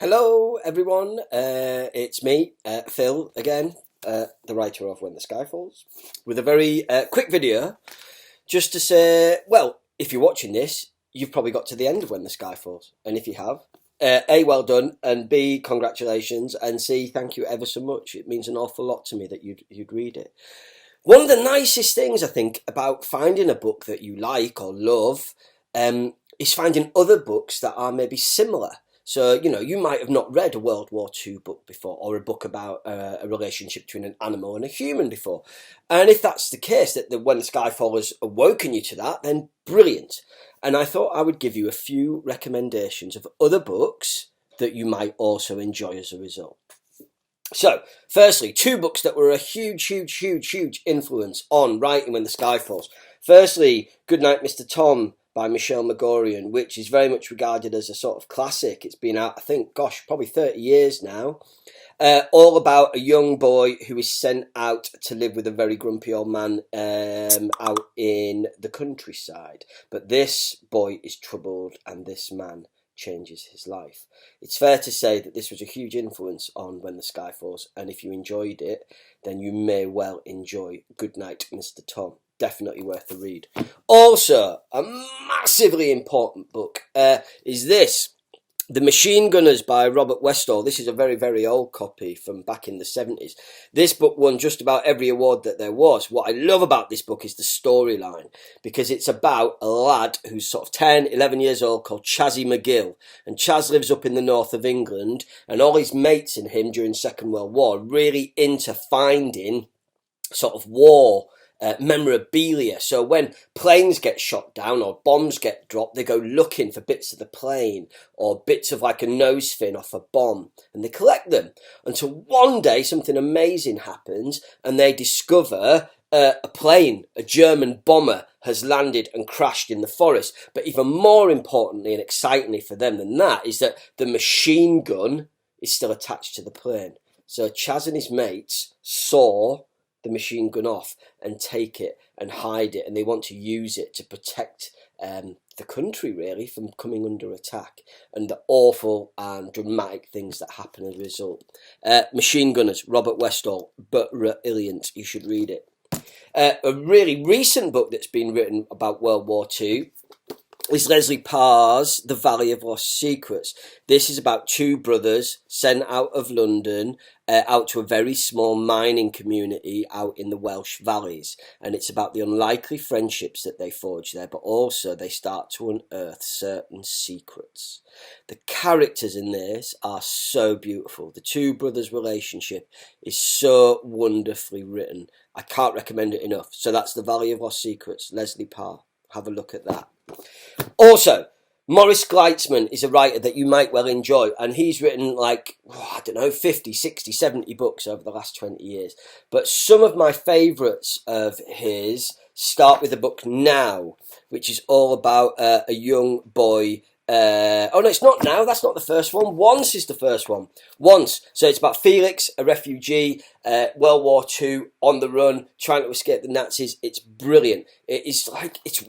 Hello everyone, it's me, Phil, again, the writer of When the Sky Falls, with a very quick video, just to say, well, if you're watching this, you've probably got to the end of When the Sky Falls, and if you have, A, well done, and B, congratulations, and C, thank you ever so much. It means an awful lot to me that you'd read it. One of the nicest things, I think, about finding a book that you like or love is finding other books that are maybe similar. So, you might have not read a World War II book before, or a book about a relationship between an animal and a human before. And if that's the case, that When the Sky Falls has awoken you to that, then brilliant. And I thought I would give you a few recommendations of other books that you might also enjoy as a result. So, firstly, two books that were a huge influence on writing When the Sky Falls. Firstly, Goodnight, Mr. Tom, by Mcgorrion, which is very much regarded as a sort of classic. It's been out, I think, probably 30 years now. All about a young boy who is sent out to live with a very grumpy old man out in the countryside. But this boy is troubled, and this man changes his life. It's fair to say that this was a huge influence on When the Sky Falls, and if you enjoyed it, then you may well enjoy Goodnight, Mr. Tom. Definitely worth a read. Also, a massively important book is this, The Machine Gunners by Robert Westall. This is a very old copy from back in the 70s. This book won just about every award that there was. What I love about this book is the storyline, because it's about a lad who's sort of 10, 11 years old called Chazzy McGill. And Chaz lives up in the north of England, and all his mates and him during Second World War are really into finding sort of war memorabilia. So when planes get shot down or bombs get dropped, they go looking for bits of the plane or bits of like a nose fin off a bomb, and they collect them until one day something amazing happens and they discover a plane, a German bomber, has landed and crashed in the forest. But even more importantly and excitingly for them than that is that the machine gun is still attached to the plane. So Chaz and his mates saw the machine gun off and take it and hide it, and they want to use it to protect the country really from coming under attack, and the awful and dramatic things that happen as a result. Machine Gunners, Robert Westall, brilliant. You should read it. A really recent book that's been written about World War II is Leslie Parr's The Valley of Lost Secrets. This is about two brothers sent out of London out to a very small mining community out in the Welsh valleys, and it's about the unlikely friendships that they forge there, but also they start to unearth certain secrets. The characters in this are so beautiful. The two brothers' relationship is so wonderfully written. I can't recommend it enough. So that's The Valley of Lost Secrets, Leslie Parr. Have a look at that. Also, Maurice Gleitzman is a writer that you might well enjoy, and he's written 50, 60, 70 books over the last 20 years. But some of my favourites of his start with the book Now, which is all about a young boy. Oh no, it's not Now, that's not the first one. Once is the first one. Once. So it's about Felix, a refugee, World War II, on the run, trying to escape the Nazis. It's brilliant. It's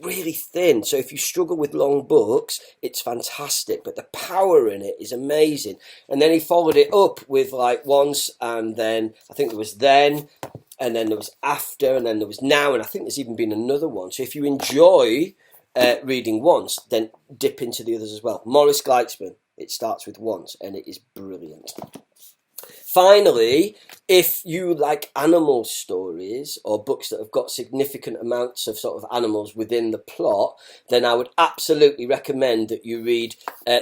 really thin. So if you struggle with long books, it's fantastic. But the power in it is amazing. And then he followed it up with Once, and then I think there was Then, and then there was After, and then there was Now, and I think there's even been another one. So if you enjoy reading Once, then dip into the others as well. Maurice Gleitzman, it starts with Once, and it is brilliant. Finally, if you like animal stories or books that have got significant amounts of sort of animals within the plot, then I would absolutely recommend that you read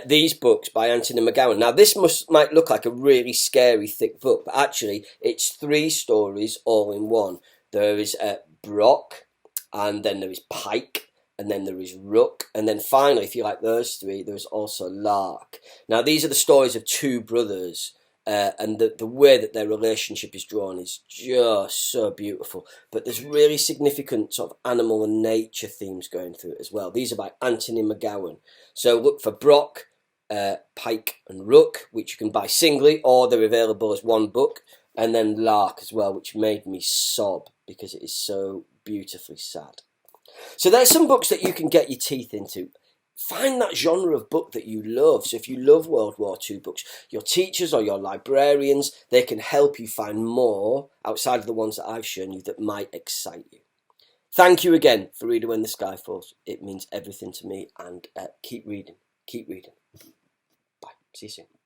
these books by Anthony Mcgowan. Now, this might look like a really scary, thick book, but actually it's 3 stories all in one. There is Brock, and then there is Pike, and then there is Rook, and then finally, if you like those 3, there's also Lark. Now, these are the stories of 2 brothers, and the way that their relationship is drawn is just so beautiful. But there's really significant sort of animal and nature themes going through it as well. These are by Anthony Mcgowan. So look for Brock, Pike and Rook, which you can buy singly, or they're available as one book, and then Lark as well, which made me sob because it is so beautifully sad. So there's some books that you can get your teeth into. find that genre of book that you love. So if you love World War II books, your teachers or your librarians, they can help you find more outside of the ones that I've shown you that might excite you. Thank you again for reading When the Sky Falls. It means everything to me, and keep reading. Keep reading. Bye. See you soon.